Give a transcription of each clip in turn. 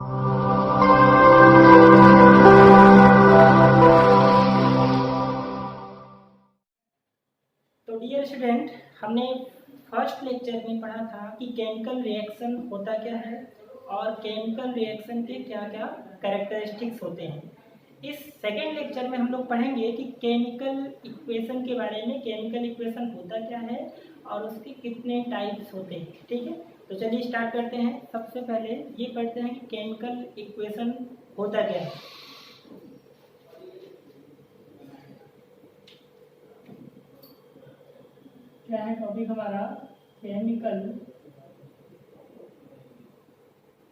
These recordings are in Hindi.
तो डियर स्टूडेंट, हमने फर्स्ट लेक्चर में पढ़ा था कि केमिकल रिएक्शन होता क्या है और केमिकल रिएक्शन के क्या क्या कैरेक्टरिस्टिक्स होते हैं। इस सेकेंड लेक्चर में हम लोग पढ़ेंगे कि केमिकल इक्वेशन के बारे में, केमिकल इक्वेशन होता क्या है और उसके कितने टाइप्स होते हैं। ठीक है, तो चलिए स्टार्ट करते हैं। सबसे पहले ये पढ़ते हैं कि केमिकल इक्वेशन होता क्या है। क्या है टॉपिक हमारा? Chemical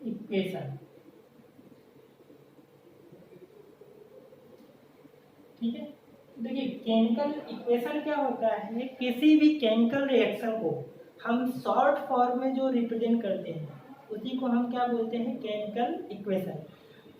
equation. ठीक है, देखिए केमिकल इक्वेशन क्या होता है, किसी भी केमिकल रिएक्शन को हम शॉर्ट फॉर्म में जो रिप्रेजेंट करते हैं उसी को हम क्या बोलते हैं? Chemical equation.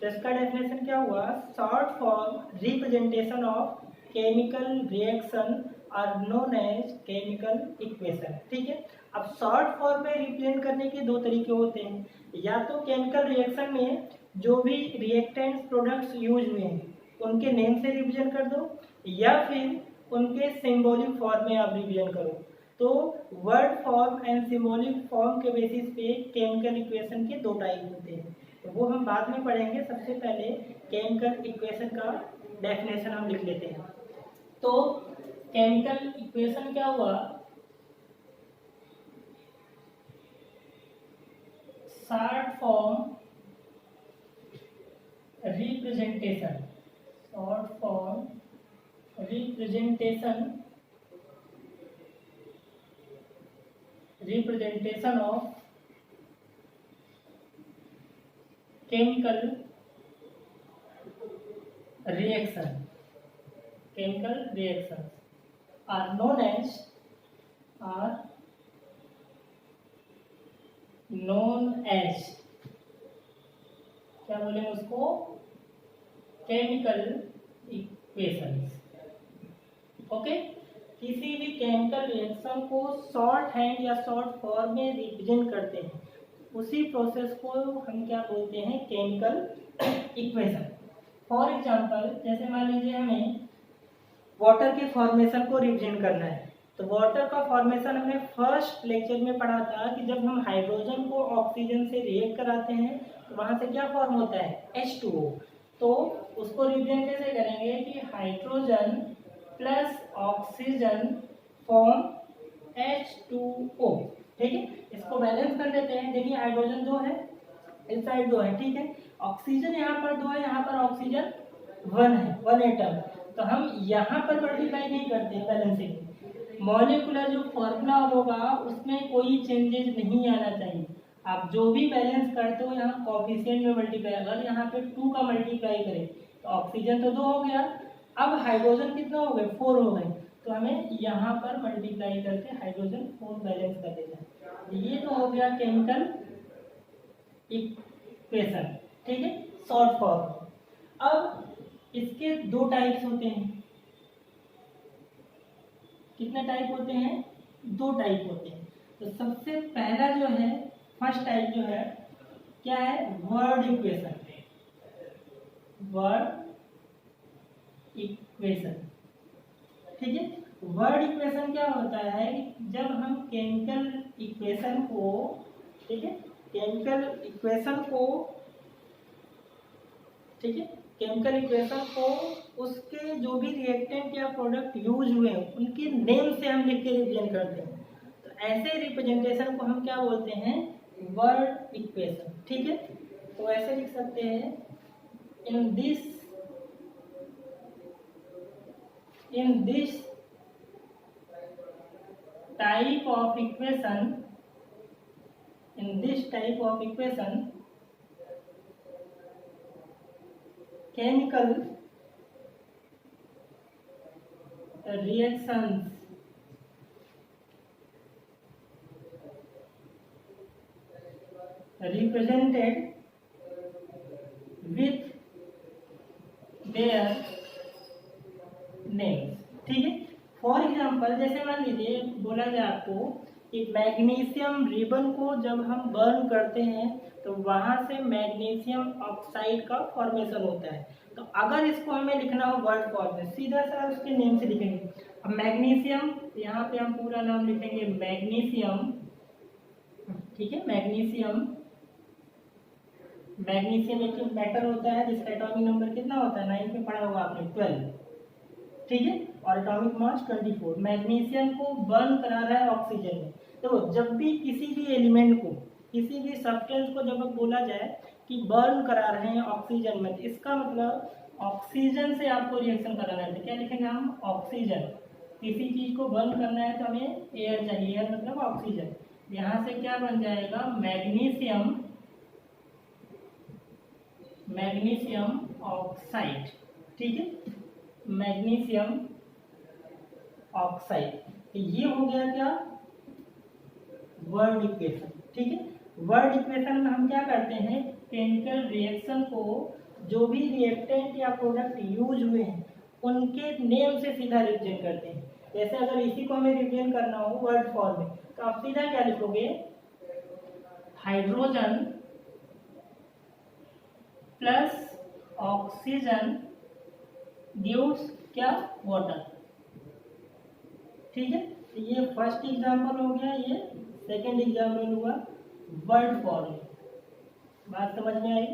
तो इसका डेफिनेशन क्या हुआ? Short form representation of chemical reaction are known as chemical equation. ठीक है, अब शॉर्ट फॉर्म में रिप्रेजेंट करने के दो तरीके होते हैं। या तो केमिकल रिएक्शन में जो भी रिएक्टेंट्स प्रोडक्ट्स यूज हुए हैं उनके नेम से रिप्रेजेंट कर दो, या फिर उनके सिंबॉलिक फॉर्म में आप रिप्रेजेंट करो। तो word form and symbolic form के बेसिस पे केमिकल इक्वेशन के दो टाइप होते हैं, तो वो हम बाद में पढ़ेंगे। सबसे पहले केमिकल इक्वेशन का डेफिनेशन हम लिख लेते हैं। तो केमिकल इक्वेशन क्या हुआ? Short form representation, short form representation of chemical reaction are known as क्या बोलेंगे उसको? Chemical equations. ओके, किसी भी केमिकल रिएक्शन को शॉर्ट हैंड या शॉर्ट फॉर्म में रिप्रेजेंट करते हैं, उसी प्रोसेस को हम क्या बोलते हैं? Chemical equation. फॉर एग्जांपल, जैसे मान लीजिए हमें वाटर के फॉर्मेशन को रिप्रेजेंट करना है, तो वाटर का फॉर्मेशन हमने फर्स्ट लेक्चर में पढ़ा था कि जब हम हाइड्रोजन को ऑक्सीजन से रिएक्ट कराते हैं तो वहां से क्या फॉर्म होता है? H2O। तो उसको रिप्रेजेंट कैसे करेंगे कि hydrogen plus oxygen form H2O। ठीक है, इसको बैलेंस कर देते हैं। देखिए हाइड्रोजन 2 है, इस साइड 2 है। ठीक है, ऑक्सीजन यहाँ पर 2 है, यहाँ पर ऑक्सीजन 1 है, 1 एटम। तो हम यहाँ पर मल्टीप्लाई नहीं करते बैलेंसिंग। मॉलिक्यूलर जो फॉर्मूला होगा उसमें कोई चेंजेस नहीं आना चाहिए। आप जो भी बैलेंस करते हो यहाँ कोफिशिएंट में मल्टीप्लाई, अगर यहाँ पे 2 का मल्टीप्लाई करें तो ऑक्सीजन तो 2 हो गया, अब हाइड्रोजन कितना हो गए? 4 हो गए। तो हमें यहाँ पर मल्टीप्लाई करके हाइड्रोजन 4 बैलेंस कर देना है। ये तो हो गया केमिकल इक्वेशन। ठीक है, शॉर्ट फॉर्म। अब इसके दो टाइप्स होते हैं। कितने टाइप होते हैं? 2 टाइप होते हैं। तो सबसे पहला जो है, फर्स्ट टाइप जो है क्या है? Word equation. ठीक है, वर्ड इक्वेशन क्या होता है? जब हम केमिकल इक्वेशन को, ठीक है, केमिकल इक्वेशन को उसके जो भी रिएक्टेंट या प्रोडक्ट यूज हुए हैं उनके नेम से हम लिख के रिप्रेजेंट करते हैं। तो ऐसे रिप्रेजेंटेशन को हम क्या बोलते हैं? Word equation. ठीक है, तो ऐसे लिख सकते हैं, in this type of equation chemical reactions represented with their names। ठीक है, फॉर एग्जाम्पल जैसे मान लीजिए बोला जाए आपको कि मैग्नीशियम रिबन को जब हम बर्न करते हैं तो वहाँ से मैग्नीशियम ऑक्साइड का फॉर्मेशन होता है। तो अगर इसको हमें लिखना हो वर्ड फॉर्म में, सीधा सा उसके नेम से लिखेंगे। अब मैग्नीशियम, यहाँ पे हम पूरा नाम लिखेंगे मैग्नीशियम, ठीक है। मैग्नीशियम एक मेटल होता है जिसका एटॉमिक नंबर कितना होता है, 9 में पढ़ा होगा आपने, 12, ठीक है, और एटॉमिक मास 24। मैग्नीशियम को बर्न करा रहा है ऑक्सीजन में। देखो जब भी किसी भी एलिमेंट को, किसी भी सब्सटेंस को जब बोला जाए कि बर्न करा रहे हैं ऑक्सीजन में, इसका मतलब ऑक्सीजन से आपको रिएक्शन कराना है। तो क्या लिखेंगे हम, ऑक्सीजन। किसी चीज को बर्न करना है तो हमें एयर चाहिए, एयर मतलब ऑक्सीजन। यहाँ से क्या बन जाएगा, मैग्नीशियम ऑक्साइड, ठीक है, मैग्नीशियम ऑक्साइड। तो ये हो गया क्या, वर्ड इक्वेशन, ठीक है। वर्ड इक्वेशन में हम क्या करते हैं, केमिकल रिएक्शन को जो भी रिएक्टेंट या प्रोडक्ट यूज हुए हैं उनके नेम से सीधा रिप्रेजेंट करते हैं। जैसे अगर इसी को हमें रिप्रेजेंट करना हो वर्ड फॉर्म में तो आप सीधा क्या लिखोगे, हाइड्रोजन प्लस ऑक्सीजन गिव्स क्या, वाटर, ठीक है। तो ये फर्स्ट एग्जांपल हो गया, ये सेकंड एग्जांपल हुआ वर्ड फॉर्म। बात समझ में आई,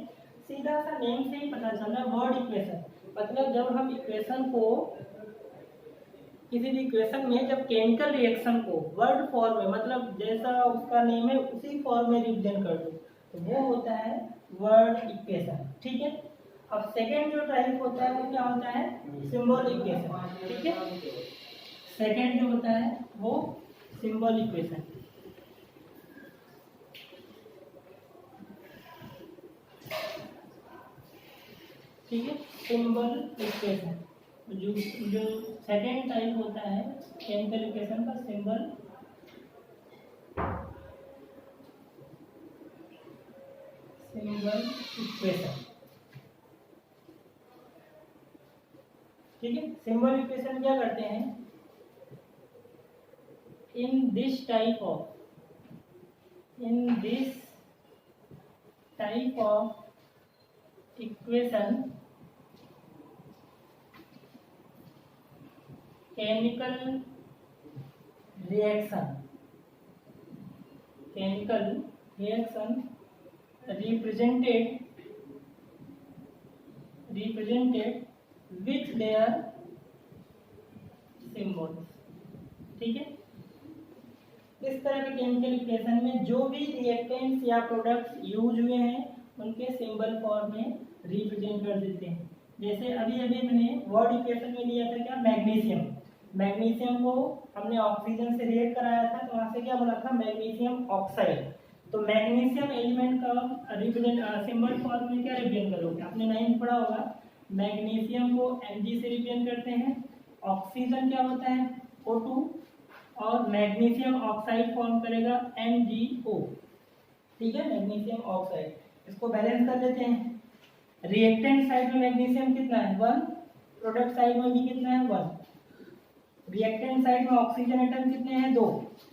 सीधा सा नेम से ही पता चला। वर्ड इक्वेशन मतलब जब हम इक्वेशन को, किसी भी इक्वेशन में जब केमिकल रिएक्शन को वर्ड फॉर्म में, मतलब जैसा उसका नेम है उसी फॉर्म में रिप्रेजेंट कर दो तो वो होता है वर्ड इक्वेशन, ठीक है। अब सेकेंड जो टाइप होता है वो क्या होता है, सिंबल इक्वेशन, ठीक है। सेकेंड जो होता है वो सिंबल इक्वेशन, ठीक है, सिंबल इक्वेशन। जो सेकेंड टाइप होता है केमिकल इक्वेशन का, सिंबल इक्वेशन, ठीक है। सिंबल इक्वेशन क्या करते हैं, in this type of equation chemical reaction represented with their symbols, ठीक है। इस तरह के केमिकल इक्वेशन में जो भी रिएक्टेंट्स या प्रोडक्ट्स यूज हुए हैं उनके सिंबल फॉर्म में रिप्रेजेंट कर देते हैं। जैसे अभी मैंने वर्ड इक्वेशन में लिया था क्या, मैग्नीशियम को हमने ऑक्सीजन से रिएक्ट कराया था तो वहाँ से क्या बना था, मैग्नीशियम ऑक्साइड। तो मैग्नीशियम एलिमेंट का रिप्रेजेंट सिंबल फॉर्म में क्या रिप्रेजेंट करोगे, आपने 9 पढ़ा होगा, मैग्नीशियम को Mg से रिप्रेजेंट करते हैं, ऑक्सीजन क्या होता है O2 और मैग्नीशियम ऑक्साइड फॉर्म करेगा MgO, ठीक है, मैग्नीशियम ऑक्साइड। इसको बैलेंस कर लेते हैं। रिएक्टेंट साइड में मैग्नीशियम कितना है 1, प्रोडक्ट साइड में भी कितना है 1। रिएक्टेंट साइड में ऑक्सीजन एटम कितने हैं 2,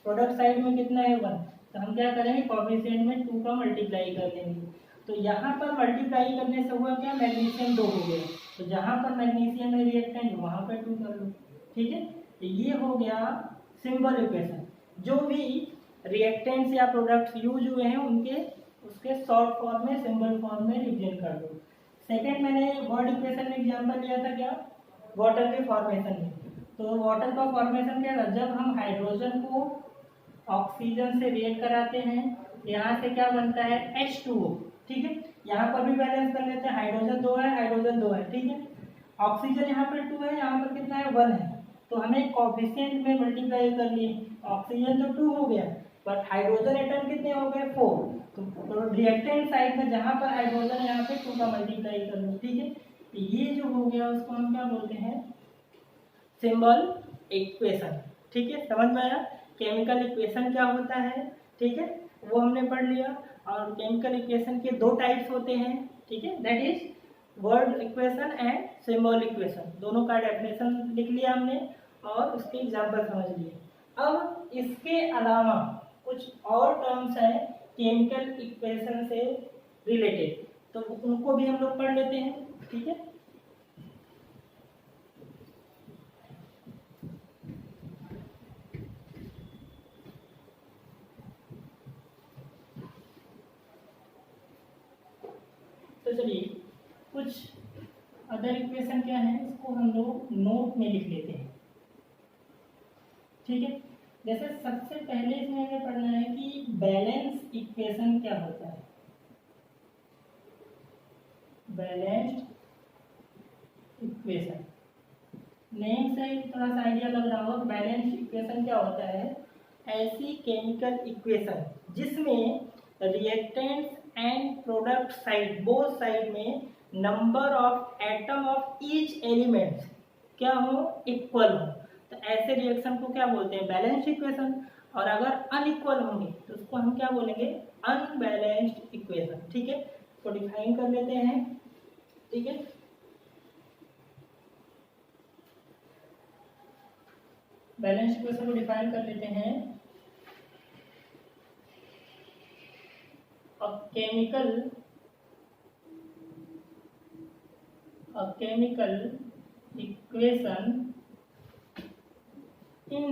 प्रोडक्ट साइड में कितना है 1। तो हम क्या करेंगे, कोएफिशिएंट में 2 का मल्टीप्लाई कर देंगे। तो यहाँ पर मल्टीप्लाई करने से हुआ क्या, मैग्नीशियम 2 हो गया। तो जहाँ पर मैग्नीशियम है रिएक्टेंट वहाँ पर 2 कर लो, ठीक है। तो ये हो गया सिंबल इक्वेशन। जो भी रिएक्टेंट्स या प्रोडक्ट्स यूज हुए हैं उनके उसके शॉर्ट फॉर्म में, सिंबल फॉर्म में रिप्रेजेंट कर दो। सेकंड मैंने वर्ड इक्वेशन में एग्जांपल लिया था क्या, वाटर के फॉर्मेशन में। तो वाटर का फॉर्मेशन क्या था, जब हम हाइड्रोजन को ऑक्सीजन से रिएक्ट कराते हैं यहाँ से क्या बनता है H2O, ठीक है। यहाँ पर भी बैलेंस कर लेते हैं, हाइड्रोजन 2 है, हाइड्रोजन 2 है, ठीक है। ऑक्सीजन यहाँ पर 2 है, यहाँ पर कितना है 1 है। तो हमें कोएफिशिएंट में मल्टीप्लाई कर लिए, ऑक्सीजन तो 2 हो गया बट हाइड्रोजन एटम कितने हो गए 4। तो रिएक्टेंट साइड में जहाँ पर हाइड्रोजन यहाँ पे 2 का मल्टीप्लाई कर लो, ठीक है। तो ये जो हो गया उसको हम क्या बोलते हैं, सिंबल इक्वेशन, ठीक है। समझ में आया केमिकल इक्वेशन क्या होता है, ठीक है, वो हमने पढ़ लिया। और केमिकल इक्वेशन के 2 टाइप्स होते हैं, ठीक है, that is word equation and symbol equation. दोनों का डेफिनेशन लिख लिया हमने और उसके एग्जाम्पल समझ लिए। अब इसके अलावा कुछ और टर्म्स हैं केमिकल इक्वेशन से रिलेटेड, तो उनको भी हम लोग पढ़ लेते हैं, ठीक है। तो चलिए कुछ अदर इक्वेशन क्या है, इसको हम लोग नोट में लिख लेते हैं, ठीक है। जैसे सबसे पहले इसमें हमें पढ़ना है कि बैलेंस इक्वेशन क्या होता है। बैलेंस्ड इक्वेशन नेम से थोड़ा सा आइडिया लग रहा होगा। बैलेंस इक्वेशन क्या होता है, ऐसी केमिकल इक्वेशन जिसमें reactants and product side both side में number of atom of each element क्या हो, इक्वल हो, तो ऐसे रिएक्शन को क्या बोलते हैं, बैलेंस्ड इक्वेशन। और अगर अनइक्वल होंगे तो उसको हम क्या बोलेंगे, अनबैलेंस्ड इक्वेशन, ठीक है। तो डिफाइन कर लेते हैं, ठीक है। बैलेंस इक्वेशन को डिफाइन कर लेते हैं। A chemical equation in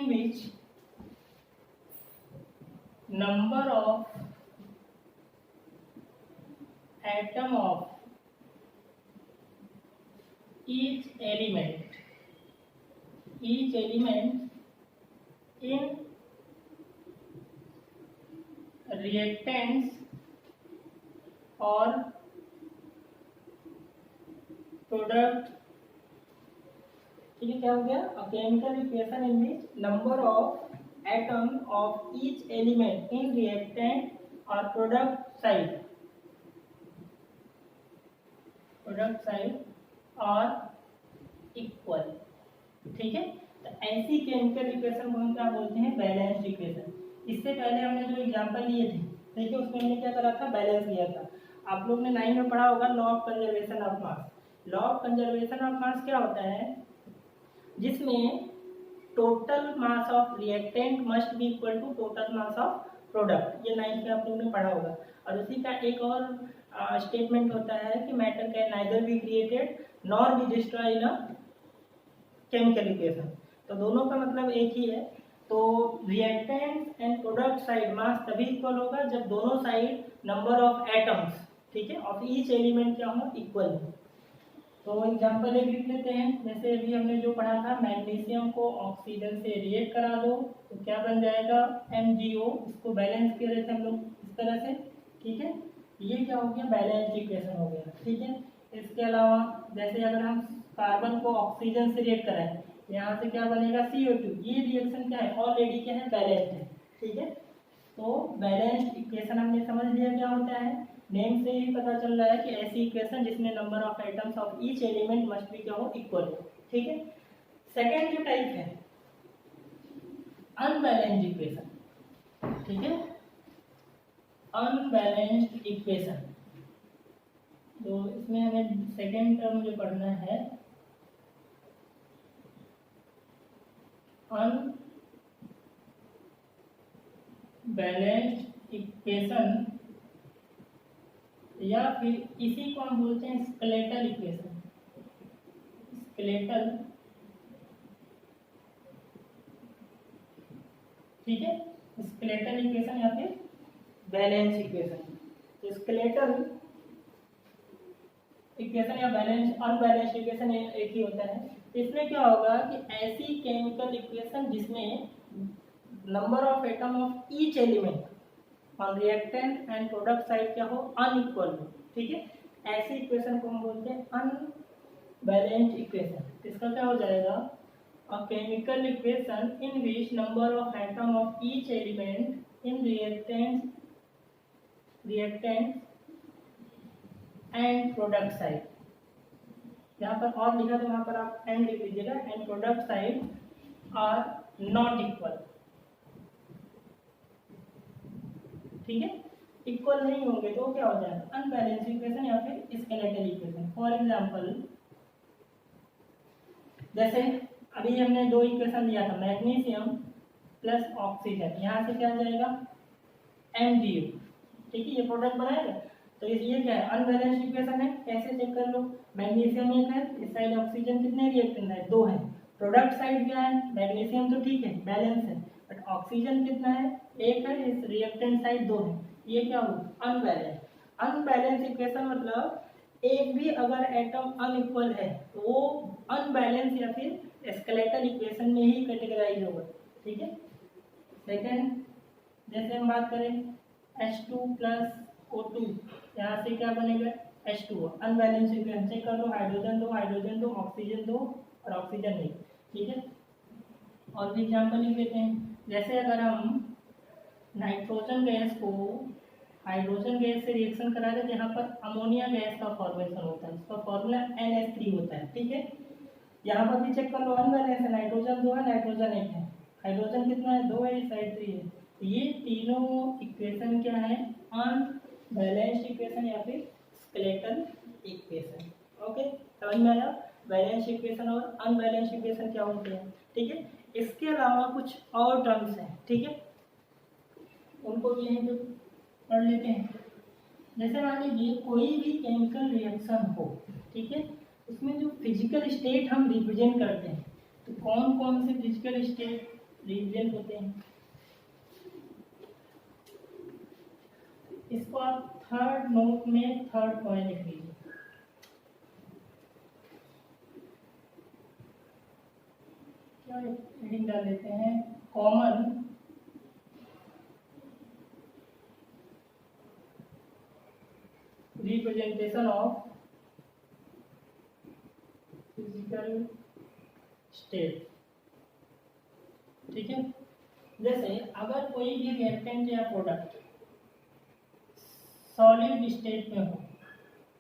which number of atom of each element in reactants or product, ठीक है। क्या हो गया, a chemical equation in which number of atom of each element in reactant और प्रोडक्ट साइड और इक्वल, ठीक है। तो ऐसी केमिकल इक्वेशन को हम क्या बोलते हैं, बैलेंस्ड इक्वेशन। इससे पहले हमने जो एग्जांपल लिए थे, देखिए उसमें हमने क्या करा था, बैलेंस लिया था। आप लोग ने 9 में पढ़ा होगा law of conservation of mass. Law of conservation of mass क्या होता है, जिसमें total mass of reactant must be equal to total mass of product, ये 9 में आप लोगों ने पढ़ा होगा। और उसी का एक और स्टेटमेंट होता है कि matter can neither be created nor be destroy in a chemical equation. तो दोनों का मतलब एक ही है। तो रिएक्टेंट एंड प्रोडक्ट साइड मास तभी इक्वल होगा जब दोनों साइड नंबर ऑफ एटम्स, ठीक है, ऑफ ईच एलिमेंट क्या हो, इक्वल हो। तो एग्जांपल एक लिख लेते हैं। जैसे अभी हमने जो पढ़ा था, मैग्नीशियम को ऑक्सीजन से रिएक्ट करा दो तो क्या बन जाएगा, MgO। इसको बैलेंस किया रहे थे हम लोग इस तरह से, ठीक है। ये क्या हो गया, बैलेंस्ड इक्वेशन हो गया, ठीक है। इसके अलावा जैसे अगर हम कार्बन को ऑक्सीजन से रिएक्ट कराएं, यहाँ से क्या बनेगा, CO2। ये रिएक्शन क्या है, ऑलरेडी क्या है, बैलेंस्ड है, ठीक है। तो बैलेंस्ड इक्वेशन हमने समझ लिया क्या होता है। नेम से ही पता चल रहा है कि ऐसी इक्वेशन जिसमें number of atoms of each element must be क्या हो, इक्वल हो, ठीक है। सेकेंड जो टाइप है, अनबैलेंस्ड इक्वेशन, ठीक है। अनबैलेंस्ड इक्वेशन, तो इसमें हमें सेकेंड टर्म जो पढ़ना है, अनबैलेंस्ड इक्वेशन, या फिर इसी को हम बोलते हैं स्केलेटल इक्वेशन। स्केलेटल, ठीक है, स्केलेटल इक्वेशन या फिर बैलेंस इक्वेशन। तो स्केलेटल इक्वेशन या बैलेंस अनबैलेंस्ड इक्वेशन एक ही होता है। इसमें क्या होगा कि ऐसी केमिकल इक्वेशन जिसमें number of atom of each element on reactant and product side क्या हो, अनइक्वल हो, ठीक है। ऐसी इक्वेशन को हम बोलते हैं अनबैलेंस्ड इक्वेशन। इसका क्या हो जाएगा, a chemical equation in which number of atom of each element in reactant and product side, यहाँ पर और लिखा तो वहां पर आप एंड लिख लीजिएगा, and product side are not equal, ठीक है। इक्वल नहीं होंगे तो क्या हो जाएगा, अनबैलेंस्ड इक्वेशन या फिर स्केलेटल इक्वेशन। फॉर एग्जांपल, जैसे अभी हमने दो इक्वेशन दिया था, मैग्नीशियम प्लस ऑक्सीजन, यहाँ से क्या आ जाएगा MgO, ठीक है, ये प्रोडक्ट बनाएगा। तो ये क्या है, अनबैलेंस्ड इक्वेशन है, कैसे चेक कर लो, मैग्नीशियम एक है, इस साइड ऑक्सीजन, कितने रिएक्टेंट है, दो है, प्रोडक्ट साइड क्या है, मैग्नीशियम तो ठीक है बैलेंस है, बट ऑक्सीजन कितना है, एक है, इस रिएक्टेंट साइड दो है, ये क्या हुआ अनबैलेंस। अनबैलेंस इक्वेशन मतलब एक भी अगर एटम अनइक्वल है तो वो अनबैलेंस या फिर स्केलेटल इक्वेशन में ही कैटेगराइज होगा, ठीक है। सेकेंड, जैसे हम बात करें H2 प्लस O2, यहाँ से क्या बनेगा H2O, अनबैलेंस इक्वेशन चेक कर लो, हाइड्रोजन दो, हाइड्रोजन दो, ऑक्सीजन दो और ऑक्सीजन नहीं, ठीक है। और भी एग्जाम्पल लिख लेते हैं, जैसे अगर हम नाइट्रोजन गैस को हाइड्रोजन गैस से रिएक्शन करा रहे, जहाँ पर अमोनिया गैस का फॉर्मेशन होता है, उसका फॉर्मूला NH3 होता है, ठीक है। यहाँ पर भी चेक कर लो, अनबैलेंस है, नाइट्रोजन दो है, नाइट्रोजन एक है, हाइड्रोजन कितना है, दो है, इस साइड 3 है, ये तीनों इक्वेशन क्या है, अनबैलेंस्ड इक्वेशन या फिर स्केलेटल इक्वेशन। ओके, समझ में आया, बैलेंस इक्वेशन और अनबैलेंस्ड इक्वेशन क्या होते हैं, ठीक है। इसके अलावा कुछ और टर्म्स हैं, ठीक है, उनको भी यहीं पे पढ़ लेते हैं। जैसे मान लीजिए कोई भी केमिकल रिएक्शन हो, ठीक है, उसमें जो फिजिकल स्टेट हम रिप्रेजेंट करते हैं, तो कौन कौन से फिजिकल स्टेट रिप्रेजेंट होते हैं, इसको आप थर्ड नोट में थर्ड पॉइंट लिख लीजिए। क्या हेडिंग डाल लेते हैं, common representation of physical state, ठीक है। जैसे अगर कोई भी रिएक्टेंट या प्रोडक्ट सॉलिड स्टेट में हो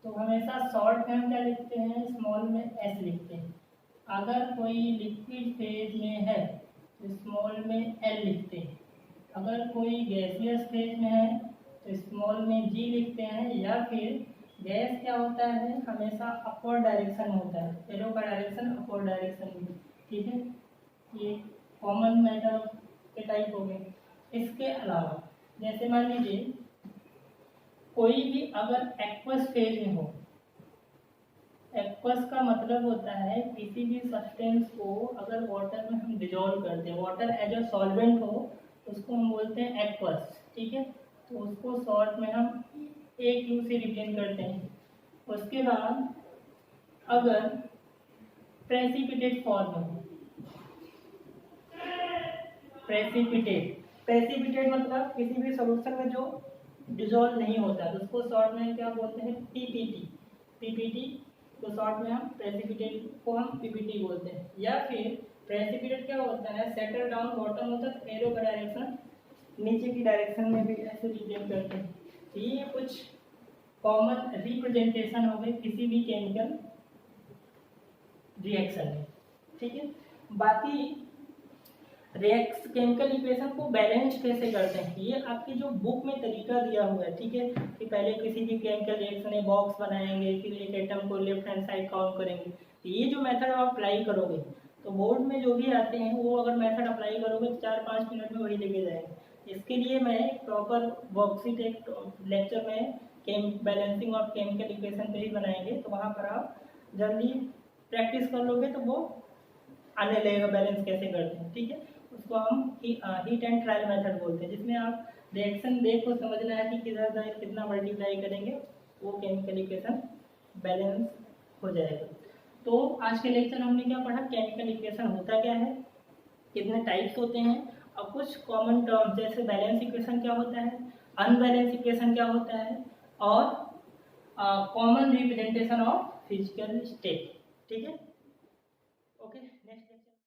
तो हमेशा शॉर्ट में हम क्या लिखते हैं, स्मॉल में S लिखते हैं। अगर कोई लिक्विड फेज में है तो स्मॉल में L लिखते हैं। अगर कोई गैसियस फेज में है तो स्मॉल में G लिखते हैं, या फिर गैस क्या होता है हमेशा अपवर्ड डायरेक्शन होता है, एरो का डायरेक्शन अपवर्ड डायरेक्शन में, ठीक है। ये कॉमन मैटर के टाइप हो गए। इसके अलावा जैसे मान लीजिए कोई भी अगर एक्वस फेज में हो, एक्वस का मतलब होता है किसी भी सब्सटेंस को अगर वाटर में हम डिजोल्व करते हैं, वाटर एज अ सॉल्वेंट हो उसको हम बोलते हैं एक्वस, ठीक है। तो उसको शॉर्ट में हम AQ से रिप्रेजेंट करते हैं। उसके बाद अगर प्रेसिपिटेट फॉर्म में हो, प्रेसिपिटेट मतलब किसी भी सॉल्यूशन में जो डिजोल्व नहीं होता, तो उसको शॉर्ट में क्या बोलते हैं, पीपीटी तो शॉर्ट में हम प्रेसिपिटेट को हम पीपीटी बोलते हैं। या फिर प्रेसिपिटेट क्या होता है, सेटल डाउन बॉटम होता है, एरो का डायरेक्शन नीचे की डायरेक्शन में भी ऐसे रिप्रेजेंट करते हैं। तो ये कुछ कॉमन रिप्रेजेंटेशन हो गए किसी भी केमिकल रिएक्शन में, ठीक है। बाकी केमिकल इक्वेशन को बैलेंस कैसे करते हैं, ये आपकी जो बुक में तरीका दिया हुआ है, ठीक है, कि पहले किसी भी केमिकल रिएक्शन में बॉक्स बनाएंगे, फिर एक एटम को लेफ्ट हैंड साइड काउंट करेंगे। तो ये जो मेथड आप अप्लाई करोगे तो बोर्ड में जो भी आते हैं वो अगर मेथड अप्लाई करोगे तो 4-5 मिनट में वही लेके जाएंगे। इसके लिए मैं प्रॉपर वर्कशीट एक लेक्चर में बैलेंसिंग ऑफ केमिकल इक्वेशन पे ही बनाएंगे, तो वहाँ पर आप जल्दी प्रैक्टिस कर लोगे तो वो आने लगेगा बैलेंस कैसे करते हैं, ठीक है। उसको हम हीट एंड ट्रायल मेथड बोलते हैं, जिसमें आप रिएक्शन देखो समझना है कि किधर कितना मल्टीप्लाई करेंगे वो केमिकल इक्वेशन बैलेंस हो जाएगा। तो आज के लेक्चर में हमने क्या पढ़ा, केमिकल इक्वेशन होता क्या है, कितने टाइप्स होते हैं, और कुछ कॉमन टर्म्स जैसे बैलेंस इक्वेशन क्या होता है, अनबैलेंस इक्वेशन क्या होता है, और common representation of physical state, ठीक है। Okay, next